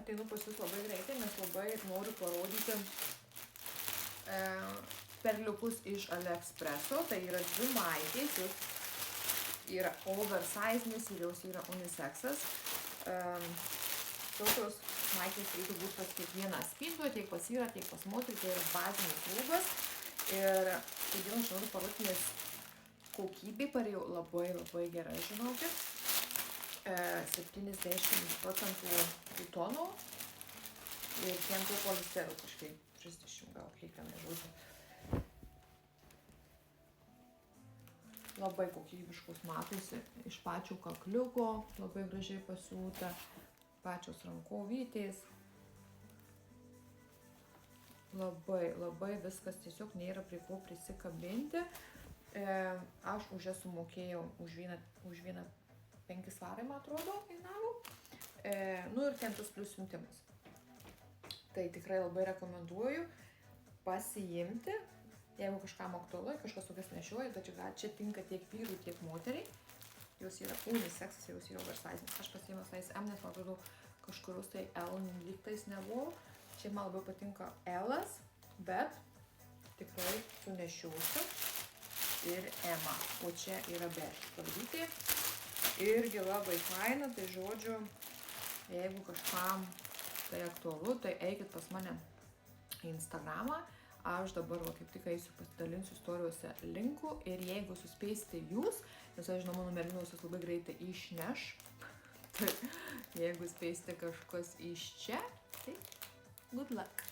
ateinu pas jūs labai greitai, nes labai noriu parodyti perliukus iš AliExpreso. Tai yra 2 maikės, jos yra oversizinės ir jos yra unisexas. Tokios maikės turėtų būti pas kiekvieną spintoje, tiek pas vyrą, tiek pas moterį, tai yra bazinis rūbas. Ir kodėl aš noriu parodyti, nes kokybė parėjo labai gerai, žinokit. 70% kutono ir 100 polisterų kažkaip 30 gal, kiek ten nežodžiu. Labai kokybiškus matosi iš pačio kakliuko, labai gražiai pasiūta, pačios rankovytės. Labai viskas tiesiog nėra prie ko prisikabinti. Aš už ją sumokėjau už vieną 5 svarai, man atrodo, kainavo. Nu ir 100 plus siuntimas. Tai tikrai labai rekomenduoju pasiimti, jeigu kažkam aktualu, kažkas tokias nešioja, tačiau čia tinka tiek vyrui, tiek moteriai. Jos yra unisexas, jos yra oversizinis. Aš pasiėmiau size M, nes man atrodo kažkurios tai L lygtais nebuvo. Čia man labai patinka L-as, bet tikrai sunešiausiu ir M. O čia yra bež spalvytė. Irgi labai faina, tai žodžiu, jeigu kažkam tai aktualu, tai eikit pas mane į Instagramą. Aš dabar kaip tik eisiu pasidalinsiu istorijose linku ir jeigu suspėsite jūs, nes aš žinau, mano merginos jūs labai greitai išneš, tai jeigu spėsite kažkas iš čia, tai good luck.